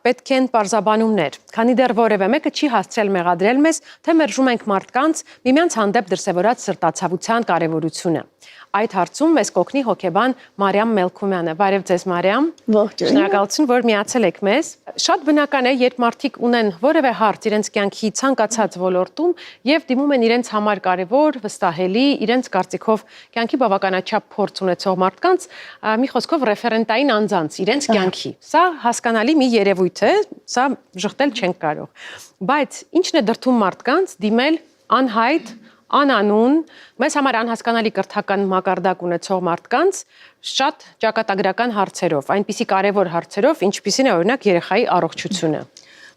Պետք են պարզաբանումներ, քանի դեռ որևէ մեկը չի հասցրել մեղադրել մեզ, թե մերժում ենք մարդկանց միմյանց հանդեպ դրսևորած սրտացավության կարևորությունը։ Այդ հարցում մեզ կօգնի հոգեբան Մարիամ Մելքումյանը։ Բարև ձեզ, Մարիամ։ Ողջույն։ Շնորհակալություն, որ միացել եք մեզ։ Շատ բնական է, երբ մարդիկ ունեն որևէ հարց իրենց կյանքի ցանկացած ոլորտում եւ դիմում են իրենց համար կարևոր, վստահելի, իրենց կարծիքով կյանքի բավականաչափ փորձ ունեցող մարդկանց, մի խոսքով ռեֆերենտային անձանց իրենց կյանքի։ Սա հասկանալի մի երևույթ է, սա ժխտել չենք կարող։ Բայց ինչն է դրդում մարդկանց դիմել անհայտ, անանուն, մեզ համար անհասկանալի կրթական մակարդակ ունեցող մարդկանց շատ ճակատագրական հարցերով, այնպիսի կարևոր հարցերով, ինչպիսին է օրինակ երեխայի առողջությունը։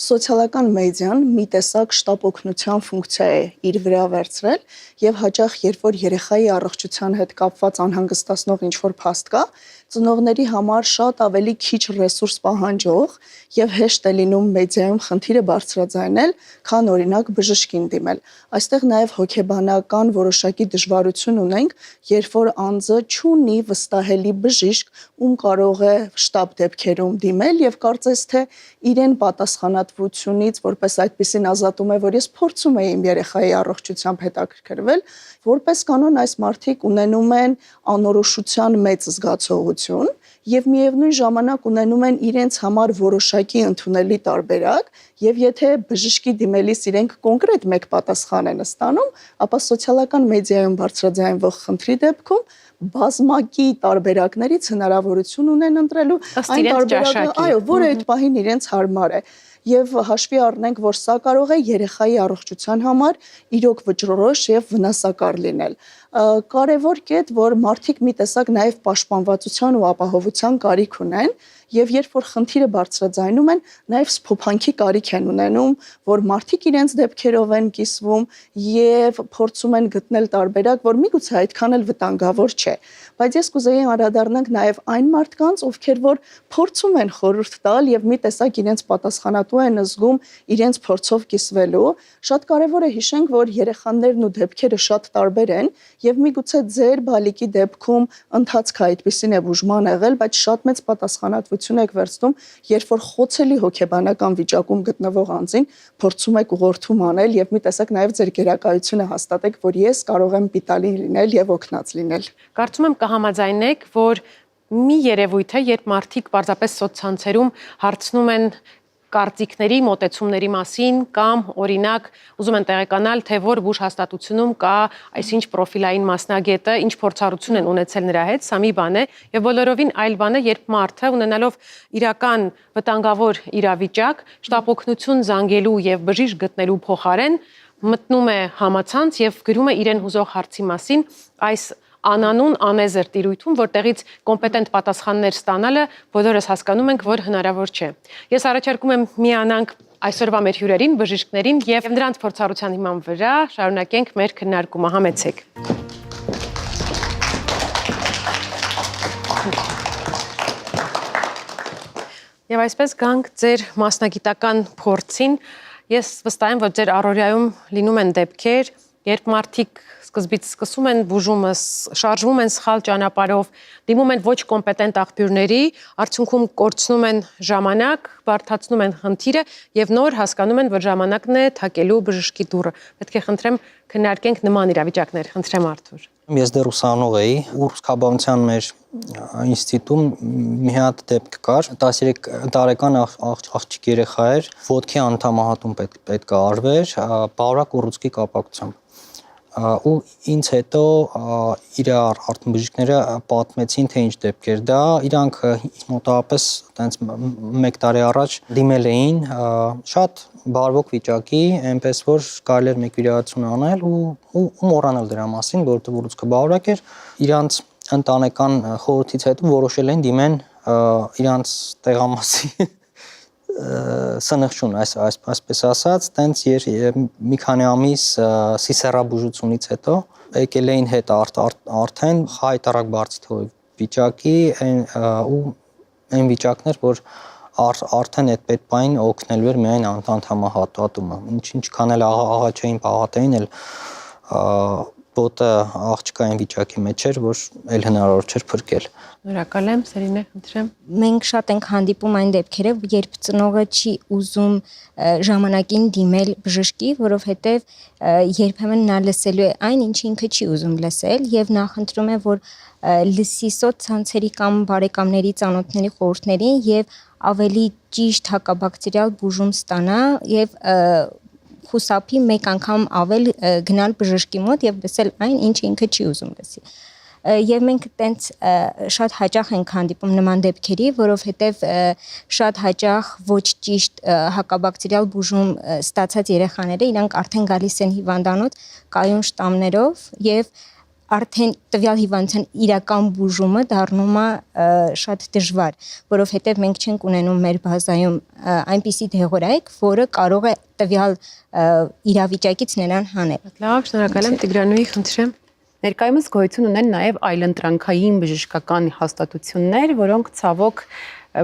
Սոցիալական մեդիան մի տեսակ շտապօգնության ֆունկցիա է իր վրա վերցրել եւ հաճախ երբ որ երեխայի առողջության հետ կապված անհանգստացնող ինչ-որ փաստ կա, ծնողների համար շատ ավելի քիչ ռեսուրս պահանջող եւ հեշտ է լինում մեդիայում խնդիրը բարձրաձայնել, քան օրինակ բժշկին դիմել։ Այստեղ նաեւ հոգեբանական որոշակի դժվարություն ունենք, երբ որ անձը չունի վստահելի բժիշկ, ում կարող է շտապ դեպքերում դիմել եւ կարծես թե իրեն պատասխանատվությունից որպես այդպիսին ազատում է, որ ես փորձում եմ իմ երեխայի առողջությամբ հետաքրքրվել, որպես կանոն այս մարդիկ ունենում են անորոշության մեծ զգացողություն եւ միևնույն ժամանակ ունենում են իրենց համար որոշակի ընդունելի տարբերակ եւ եթե բժշկի դիմելիս իրենք կոնկրետ մեկ պատասխան են ստանում, ապա սոցիալական մեդիայում բարձրաձայնվող խնդրի դեպքում բազմակի տարբերակներից հնարավորություն ունեն ընտրելու այն տարբերակը, այո, որը այդ պահին իրենց հարմար է։ Եվ հաշվի առնենք, որ սա կարող է երեխայի առողջության համար իրոք վճռորոշ եւ վնասակար լինել։ Կարևոր կետ, որ մարդիկ մի տեսակ նաեւ պաշտպանվածության ու ապահովության կարիք ունեն եւ երբ որ խնդիրը բարձրաձայնում են, նաեւ սփոփանքի կարիք են ունենում, որ մարդիկ իրենց դեպքերով են կիսվում եւ փորձում են գտնել տարբերակ, որ միգուցե այդքան էլ վտանգավոր չէ։ Բայց ես կուզեի անդրադառնանք նաեւ այն մարդկանց, ովքեր որ փորձում են խորհուրդ տալ եւ մի տեսակ իրենց պատասխանատու են զգում իրենց փորձով կիսվելու, շատ կարևոր է հիշենք, որ երեխաներն ու դեպքերը շատ տարբեր են եւ միգուցե ձեր բալիկի դեպքում ընթացքը այդպեսին է բուժման եղել, բայց շատ մեծ պատասխանատվություն եք վերցնում, երբ որ խոցելի հոգեբանական վիճակում գտնվող անձին փորձում եք ուղղորդում անել եւ մի տեսակ նաեւ ձեր գերակայությունը հաստատեք, որ ես կարող եմ պիտանի լինել եւ օգնած լինել։ Կարծում եմ կհամաձայնեք, որ մի երևույթ է, երբ մարդիկ պարզապես սոցցանցերում հարցնում են կարծիքների, մոտեցումների մասին կամ օրինակ ուզում են տեղեկանալ, թե որ բուժհաստատությունում կա այսինչ պրոֆիլային մասնագետը, ինչ փորձառություն են ունեցել նրա հետ, սա մի բան է, եւ բոլորովին այլ բան է, երբ մարդը ունենալով իրական վտանգավոր իրավիճակ, շտապօգնություն զանգելու եւ բժիշկ գտնելու փոխարեն մտնում է համացանց եւ գրում է իրեն հուզող հարցի մասին այս անանուն անեզր տիրույթում, որտեղից կոմպետենտ պատասխաններ ստանալը բոլորս հասկանում ենք, որ հնարավոր չէ։ Ես առաջարկում եմ միանանք այսօրվա մեր հյուրերին, բժիշկներին եւ նրանց փորձառության հիման վրա շարունակենք մեր քննարկումը, համեցեք։ Եվ այսպես գանք ձեր մասնագիտական փորձին, ես վստահ եմ, որ ձեր առօրյայում լինում են դեպքեր, երբ մարդիկ սկզբից սկսում են բուժումը, շարժվում են սխալ ճանապարհով, դիմում են ոչ կոմպետենտ աղբյուրների, արդյունքում կորցնում են ժամանակ, բարդացնում են խնդիրը եւ նոր հասկանում են, որ ժամանակն է թակելու բժշկի դուռը։ Պետք է խնդրեմ քննարկենք նման իրավիճակներ, խնդրեմ Արթուր։ Ես դեռ ուսանող էի, ուրսկաբանության մեր ինստիտուտում մի հատ դեպք կար, 13 տարեկան աղջիկ երեխա էր, ոտքի անդամահատում պետք է արվեր, բարակ ուռուցքի կապակցությամբ։ Ու ինձ հետո իրար արտբժիշկները պատմեցին, թե ինչ դեպք էր դա, իրանք մոտավորապես տենց 1 տարի առաջ դիմել էին, շատ բարվոք վիճակի, այնպես որ կարելի էր մեկ վիրահատություն անել ու մոռանալ դրա մասին, որովհետև ուռուցքը բարակ էր, իրանց ընտանեկան խորհրդից հետո որոշել են դիմեն իրանց տեղամասի սնխչուն, այսպես ասած, տենց մի քանի ամիս սիսեռաբուժությունից հետո եկել էին հետ արդեն հայտարարակ բարձր վիճակի ու այն վիճակներ, որ արդեն այդ պետպային օգնելու էր միայն անդամահատումը, ինչքան էլ աղաչային պահատային էլ ոտը աղջկային վիճակի մեջ էր, որ էլ հնարավոր չէր փրկել։ Շնորհակալ եմ, Սերինե, խնդրեմ։ Մենք շատ ենք հանդիպում այն դեպքերով, երբ ծնողը չի ուզում ժամանակին դիմել բժշկի, որովհետև երբեմն նա լսելու է այն, ինչ ինքը չի ուզում լսել եւ նախընտրում է, որ լսի սոցցանցերի կամ բարեկամների, ծանոթների խորհուրդներին եւ ավելի ճիշտ հակաբակտերիալ բուժում ստանա եւ խուսափի մեկ անգամ ավել գնալ բժշկի մոտ եւ լսել այն, ինչ ինքը չի ուզում լսի։ Եվ մենք տենց շատ հաճախ ենք հանդիպում նման դեպքերի, որովհետև շատ հաճախ ոչ ճիշտ հակաբակտերիալ բուժում ստացած երեխաները իրանք արդեն գալիս են հիվանդանոց կայուն շտամներով եւ արդեն տվյալ հիվանդության իրական բուժումը դառնում է շատ դժվար, որովհետև մենք չենք ունենում մեր բազայում այնպիսի դեղորայք, որը կարող է տվյալ իրավիճակից նրան հանել։ Լավ, շնորհակալ եմ, Տիգրանուհի, խնդրեմ։ Ներկայումս գոյություն ունեն նաև այլընտրանքային բժշկական հաստատություններ, որոնք ցավոք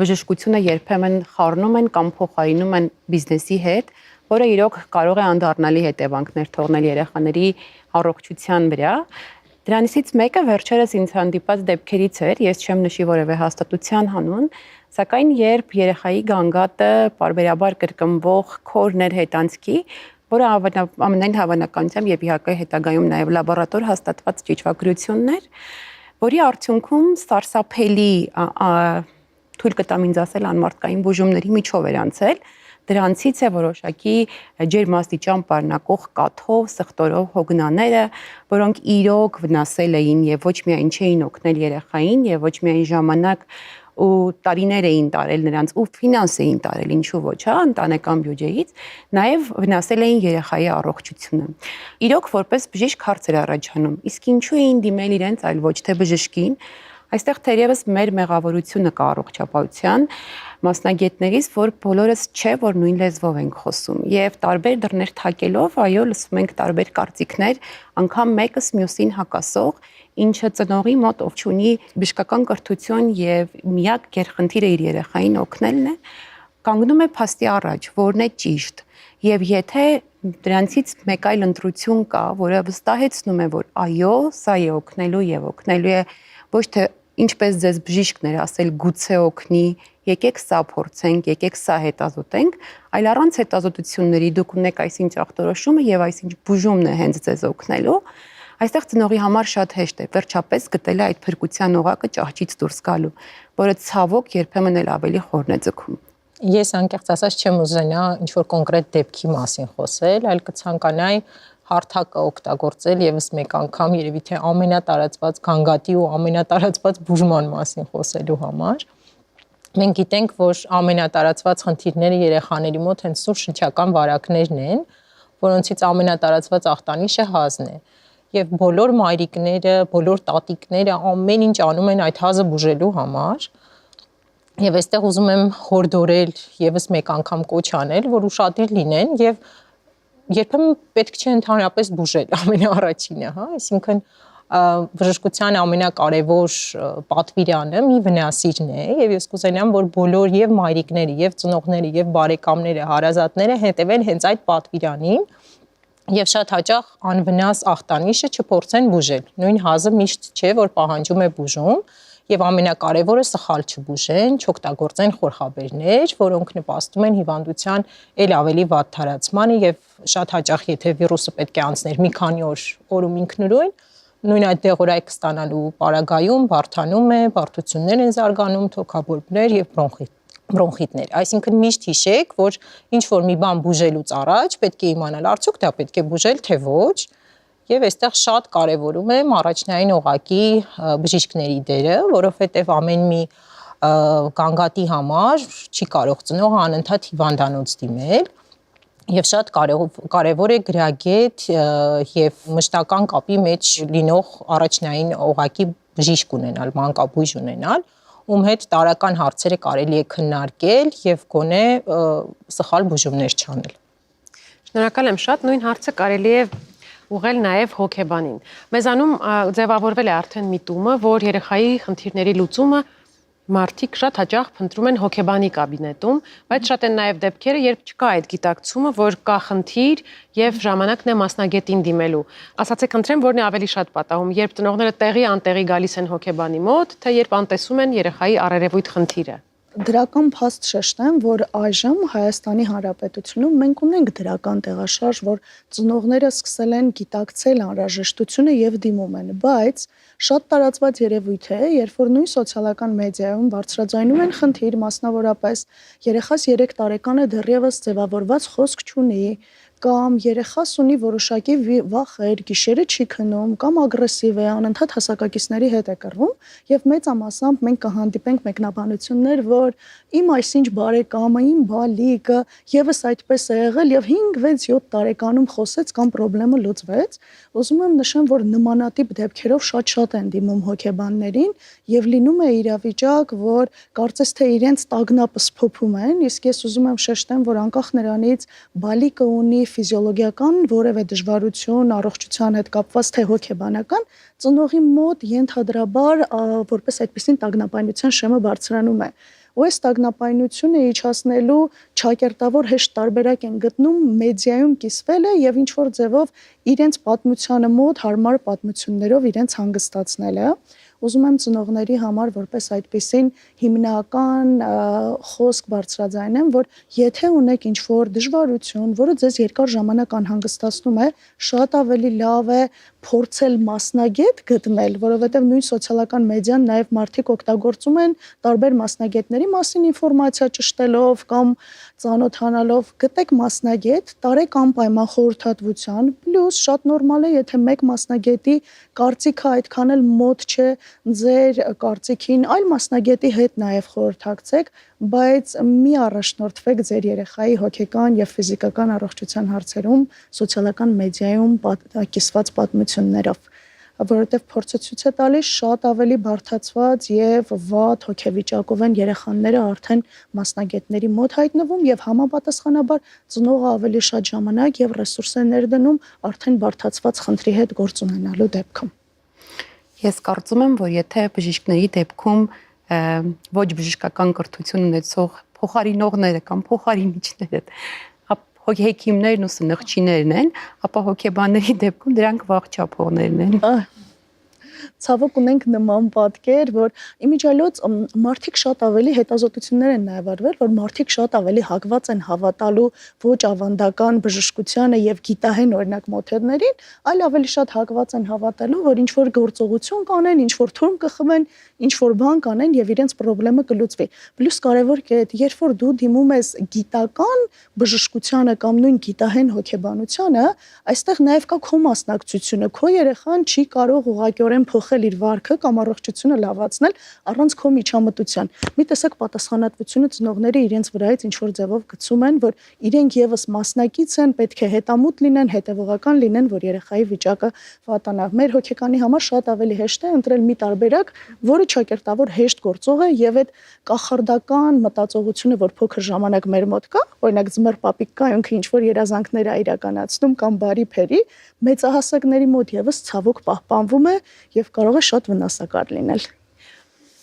բժշկությունը երբեմն խառնում են կամ փոխարինում են բիզնեսի հետ, որը իրոք կարող է անդառնալի հետևանքներ թողնել երեխաների առողջության վրա։ Դրանցից մեկը վերջերս ինձ հանդիպած դեպքերից էր, ես չեմ նշի որևէ հաստատության հանուն, սակայն երբ երեխայի գանգատը պարբերաբար կրկնվող քորներ հետանցքի, որը ամենայն հավանականությամբ եւ իհարկե հետագայում նաեւ լաբորատոր հաստատված ճիճվագրություններ, որի արդյունքում սարսափելի թույլ կտամ ինձ ասել անմարդկային բուժումների միջով էր անցել, դրանցից է որոշակի ջերմաստիճան պարունակող կաթով, սխտորով հոգնաները, որոնք իրոք վնասել էին եւ ոչ միայն չէին օգնել երեխային եւ ոչ միայն ժամանակ ու տարիներ էին տարել նրանց ու ֆինանս էին տարել, ինչու ոչ, հա, ընտանեկան բյուջեից, նաև վնասել էին երեխայի առողջությունը։ Իրոք որպես բժիշկ հարց էր առաջանում, իսկ ինչու էին դիմել իրենց, այլ ոչ թե բժշկին։ Այստեղ թերևս մեր մեղավորությունը կա առողջապահության մասնագետներից, որ բոլորս չէ, որ նույն լեզվով ենք խոսում եւ տարբեր դռներ թակելով, այո, լսում ենք տարբեր կարծիքներ, անգամ մեկս մյուսին հակասող, ինչը ծնողի մոտ ով ունի բժշկական կրթություն եւ միակ գերխնդիրը իր երեխային օգնելն է, կանգնում է փաստի առաջ, որն է ճիշտ։ Եվ եթե դրանցից մեկ այլ ընտրություն կա, որը վստահեցնում է, որ այո, սա է օգնելու եւ օգնելու է ոչ թե ինչպես ձեզ բժիշկներ ասել գուցե օգնի, եկեք սա փորձենք, եկեք սա հետազոտենք, այլ առանց հետազոտությունների դուք ունեք այսինչ ախտորոշումը եւ այսինչ բուժումն է հենց ձեզ օգնելու, այստեղ ծնողի համար շատ հեշտ է վերջապես գտել այդ փրկության օղակը ճահճից դուրս գալու, որը ցավոք երբեմն էլ ավելի խորն է ձգում։ Ես անկեղծ ասած չեմ ուզենա ինչ-որ կոնկրետ դեպքի մասին խոսել, այլ կցանկանայի հարթակը օգտագործել եւս մեկ անգամ երևի թե ամենատարածված գանգատի ու ամենատարածված բուժման մասին խոսելու համար։ Մենք գիտենք, որ ամենատարածված խնդիրները երեխաների մոտ հենց սուր շնչական վարակներն են, որոնցից ամենատարածված ախտանիշը հազն է։ Եվ բոլոր մայրիկները, բոլոր տատիկները ամեն ինչ անում են այդ հազը բուժելու համար։ Եվ այստեղ ուզում եմ հորդորել եւս մեկ անգամ կոչ անել, որ ուշադիր լինեն եւ երբեմն պետք չէ ընդհանրապես բուժել ամենաառաջինը, հա, այսինքն բժշկության ամենակարևոր պատվիրանը մի վնասիրն է եւ ես կուզենամ, որ բոլոր եւ մայրիկները եւ ծնողները եւ բարեկամները, հարազատները հետևեն հենց այդ պատվիրանին եւ շատ հաճախ անվնաս ախտանիշը չփորձեն բուժել։ Նույն հազը միշտ չէ, որ պահանջում է բուժում եւ ամենակարևորը սխալ չբուժեն, չօգտագործեն խորխաբերներ, որոնք նպաստում են հիվանդության ել ավելի վատ թարացմանը եւ շատ հաճախ եթե վիրուսը պետք է անցներ մի քանի օրում ինքնուրույն, նույն այդ դեղորայքը ստանալու պարագայում բարդանում է, բարդություններ են զարգանում, թոքաբորբներ եւ բրոնխիտներ։ Այսինքն միշտ հիշեք, որ ինչ որ մի բան բուժելուց առաջ պետք է իմանալ արդյոք դա պետք է բուժել թե ոչ։ Եվ այստեղ շատ կարևորում եմ առաջնային օղակի բժիշկների դերը, որովհետև ամեն մի գանգատի համար չի կարող ծնողը անընդհատ հիվանդանոց դիմել եւ շատ կարևոր է գրագետ եւ մշտական կապի մեջ լինող առաջնային օղակի բժիշկ ունենալ, մանկաբույժ ունենալ, ում հետ տարական հարցերը կարելի է քննարկել եւ գոնե սխալ բուժումներ չանել։ Շնորհակալ եմ շատ, նույն հարցը կարելի է ուղղել նաև հոգեբանին։ Մեզանում ձևավորվել է արդեն միտումը, որ երեխայի խնդիրների լուծումը Մարդիկ շատ հաճախ փնտրում են հոգեբանի կաբինետում, բայց շատ են նաև դեպքերը, երբ չկա այդ գիտակցումը, որ կա խնդիր եւ ժամանակն է մասնագետին դիմելու։ Ասացեք, խնդրեմ, որն է ավելի շատ պատահում, երբ ծնողները տեղի անտեղի գալիս են հոգեբանի մոտ, թե երբ անտեսում են երեխայի առերևույթ խնդիրը։ Դրական փաստ շեշտեմ, որ այժմ Հայաստանի Հանրապետությունում մենք ունենք դրական տեղաշարժ, որ ծնողները սկսել են գիտակցել անհրաժեշտությունը եւ դիմում են, բայց շատ տարածված երևույթ է, երբ որ նույն սոցիալական մեդիայում բարձրաձայնում են խնդիր, մասնավորապես երեխաս 3 տարեկան է դեռևս ձևավորված խոսք չունի, կամ երեխաս ունի որոշակի վախեր, գիշերը չի քնում, կամ ագրեսիվ է, անընդհատ հասակակիցների հետ է կռվում, եւ մեծամասամբ մենք կհանդիպենք մեկնաբանություններ, որ իմ այսինչ բարեկամը, իմ բալիկը եւս այդպես է եղել եւ 5, 6, 7 տարեկանում խոսեց կամ խնդրեմը լուծվեց։ Ուզում եմ նշեմ, որ նմանատիպ դեպքերով շատ են դիմում հոգեբաններին եւ լինում է իրավիճակ, որ կարծես թե իրենց տագնապը սփոփում են, իսկ ես ուզում եմ շեշտեմ, որ անկախ նրանից բալիկը ունի ֆիզիոլոգիական որևէ դժվարություն, առողջության հետ կապված թե հոգեբանական, ծնողի մոտ ենթադրաբար որպես այդպիսին տագնապայնության շեմը բարձրանում է։ Ու այս տագնապայնությունը իջացնելու ճակերտավոր հեշտ տարբերակ են գտնում մեդիայում կիսվելը եւ ինչ որ ձևով իրենց պատմությանը մոտ հարմար պատմություններով իրենց հանգստացնելը։ Ուզում եմ ծնողների համար որպես այդպիսին հիմնական խոսք բարձրաձայնեմ, որ եթե ունեք ինչ-որ դժվարություն, որը ձեզ երկար ժամանակ անհանգստացնում է, շատ ավելի լավ է փորձել մասնագետ գտնել, որովհետև նույն սոցիալական մեդիան նաև մարդիկ օգտագործում են տարբեր մասնագետների մասին ինֆորմացիա ճշտելով կամ ծանոթանալով, գտեք մասնագետ, տարեք անպայման խորհրդատվության, պլյուս շատ նորմալ է, եթե մեկ մասնագետի կարծիքը այդքան էլ մոտ չէ ձեր կարծիքին, այլ մասնագետի հետ նաև խորհրդակցեք, բայց մի առաջնորդվեք ձեր երեխայի հոգեկան եւ ֆիզիկական առողջության հարցերում սոցիալական մեդիայում կիսված պատմություններով, որովհետև փորձը ցույց է տալիս շատ ավելի բարդացված եւ վատ հոգեվիճակով են երեխաները արդեն մասնագետների մոտ հայտնվում եւ համապատասխանաբար ծնողը ավելի շատ ժամանակ եւ ռեսուրս է ներդնում արդեն բարդացված խնդրի հետ գործ ունենալու դեպքում։ Ես կարծում եմ, որ եթե բժիշկների դեպքում ոչ բժշկական կրթություն ունեցող փոխարինողները կամ փոխարինիչները հոգեհեկիմներն ու սնխչիներն են, ապա հոգեբանների դեպքում դրանք վաղճապողներն են։ Ցավոք ունենք նման պատկեր, որ իմիջիալոց մարդիկ շատ ավելի հետազոտություններ են նաև արվել, որ մարդիկ շատ ավելի հակված են հավատալու ոչ ավանդական բժշկությանը եւ գիտահեն օրինակ մոթերներին, այլ ավելի շատ հակված են հավատալու, որ ինչ որ գործողություն կանեն, ինչ որ թուրմ կխմեն, ինչ որ բան կանեն եւ իրենց խնդրեմը կլուծվի։ Պլյուս կարևոր կետ, երբ որ դու դիմում ես գիտական բժշկությանը կամ նույն գիտահեն հոգեբանությանը, այստեղ նաև կա քո մասնակցությունը, քո երեխան չի կարող ուղղակիորեն փոխել իր վարքը կամ առողջությունը լավացնել առանց քո միջամտության։ Մի տեսակ պատասխանատվությունը ծնողները իրենց վրայից ինչ որ ձևով գցում են, որ իրենք եւս մասնակից են, պետք է հետամուտ լինեն, հետևողական լինեն, որ երեխայի վիճակը վատանա։ Մեր հոգեկանի համար շատ ավելի հեշտ է ընտրել մի տարբերակ, որը ճակերտավոր հեշտ գործող է եւ այդ կախարդական մտածողությունը, որ փոքր ժամանակ մեր մոտ կա, օրինակ ձմեռ պապիկ կայունքը ինչ որ երազանքներ է իրականացնում կամ բարի փերի, մեծահասակների մոտ եւս ցավոք պահպանվում է եւ կարող է շատ վնասակար լինել։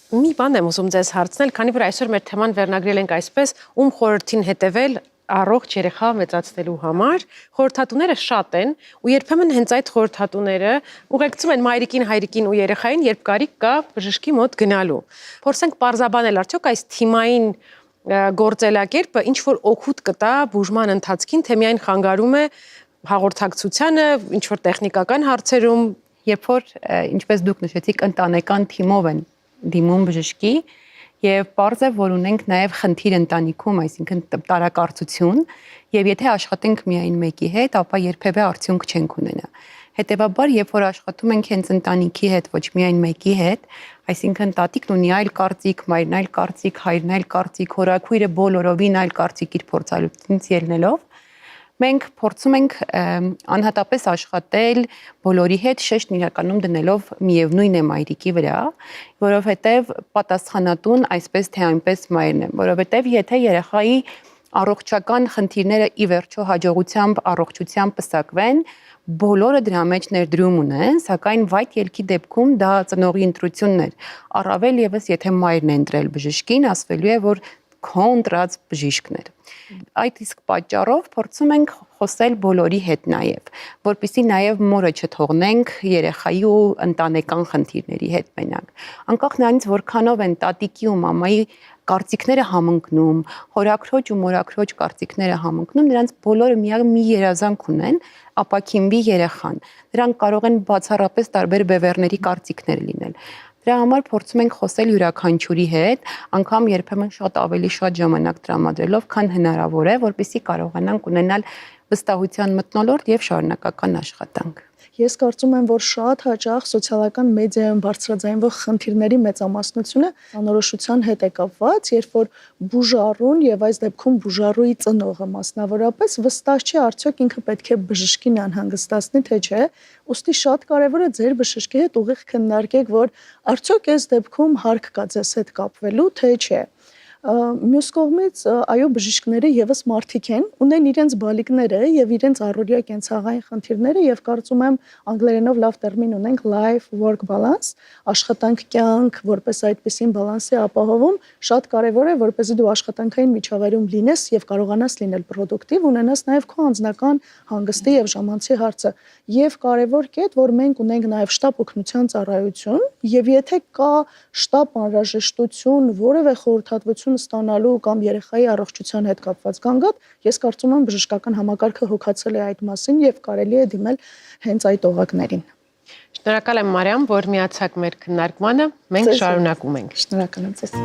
Մի բան եմ ուզում ձեզ հարցնել, քանի որ այսօր մեր թեման վերնագրել ենք այսպես, ում խորհրդին հետևել առողջ երեխա մեծացնելու համար, խորհրդատուները շատ են ու երբեմն հենց այդ խորհրդատուները ուղեկցում են մայրիկին, հայրիկին ու երեխային, երբ կարիք կա բժշկի մոտ գնալու։ Փորձենք պարզաբանել, արդյոք այս թիմային գործելակերպը ինչ որ օգուտ կտա բուժման ընթացքին, թե միայն խանգարում է հաղորդակցությանը, ինչ որ տեխնիկական հարցերում, երբ որ ինչպես դուք նշեցիք, ընտանեկան թիմով են դիմում բժշկի եւ պարզ է, որ ունենք նաեւ խնդիր ընտանիքում, այսինքն տարակարծություն, եւ եթե աշխատենք միայն մեկի հետ, ապա երբևէ արդյունք չենք ունենա։ Հետևաբար, երբ որ աշխատում ենք հենց ընտանիքի հետ, ոչ միայն մեկի հետ, այսինքն տատիկն ունի այլ կարծիք, մայրն այլ կարծիք, հայրն այլ կարծիք, հորաքույրը բոլորովին այլ կարծիք իր փորձառությունից ելնելով, մենք փորձում ենք անհատապես աշխատել բոլորի հետ, շեշտն իրականում դնելով միևնույն է մայրիկի վրա, որովհետև պատասխանատուն այսպես թե այնպես մայրն է, որովհետև եթե երեխայի առողջական խնդիրները ի վերջո հաջողությամբ, առողջությամբ պսակվեն, բոլորը դրա մեջ ներդրում ունեն, սակայն վայդ ելքի դեպքում դա ծնողի ընտրությունն էր։ Առավել եւս եթե մայրն է ընտրել բժշկին, ասվելու է, որ քո ընտրած բժիշկն էր։ Այդ իսկ պատճառով փորձում ենք խոսել բոլորի հետ նաև, որպեսզի նաև մորը չթողնենք երեխայի ու ընտանեկան խնդիրների հետ մենակ։ Անկախ նրանից որքանով են տատիկի ու մամայի կարծիքները համընկնում, հորաքրոջ ու մորաքրոջ կարծիքները համընկնում, նրանց բոլորը մի երազանք ունեն, ապաքինվի երեխան։ Դրանք կարող են բացառապես տարբեր բևեռների կարծիքներ լինել։ Դրա համար փորձում ենք խոսել յուրաքանչյուրի հետ, անգամ երբեմն շատ ավելի շատ ժամանակ տրամադրելով, քան հնարավոր է, որպեսզի կարողանանք ունենալ վստահության մթնոլորտ եւ շարունակական աշխատանք։ Ես կարծում եմ, որ շատ հաճախ սոցիալական մեդիայում բարձրաձայնվող խնդիրների մեծամասնությունը անորոշության հետ է կապված, երբ որ բուժառուն եւ այս դեպքում բուժառուի ծնողը մասնավորապես վստահ չի արդյոք ինքը պետք է բժշկին անհանգստացնի, թե չէ, ուստի շատ կարեւոր է ձեր բժշկի հետ ուղիղ քննարկեք, որ արդյոք այս դեպքում հարկ կա ձեզ հետ կապվելու, թե չէ։ Մյուս կողմից այո բժիշկները եւս մարդիկ են, ունեն իրենց բալիկները եւ իրենց առօրյա կենցաղային խնդիրները եւ կարծում եմ անգլերենով լավ տերմին ունենք life work balance, աշխատանք կյանք, որպես այդպեսին բալանսի ապահովում, շատ կարեւոր է, որպեսզի դու աշխատանքային միջավայրում լինես եւ կարողանաս լինել պրոդուկտիվ, ունենաս նաեւ քո անձնական հանգստի եւ ժամանցի հարցը։ Եվ կարեւոր կետ, որ մենք ունենք նաեւ շտապ օգնության ծառայություն եւ եթե կա շտապ անհրաժեշտություն, որևէ խորհրդատվություն ստանալու կամ երեխայի առողջության հետ կապված գանգատ, ես կարծում եմ բժշկական համակարգը հոգացել է այդ մասին եւ կարելի է դիմել հենց այդ օղակներին։ Շնորհակալ եմ Մարիամ, որ միացաք մեր քննարկմանը։ Մենք շարունակում ենք։ Շնորհակալ եմ ձեզ։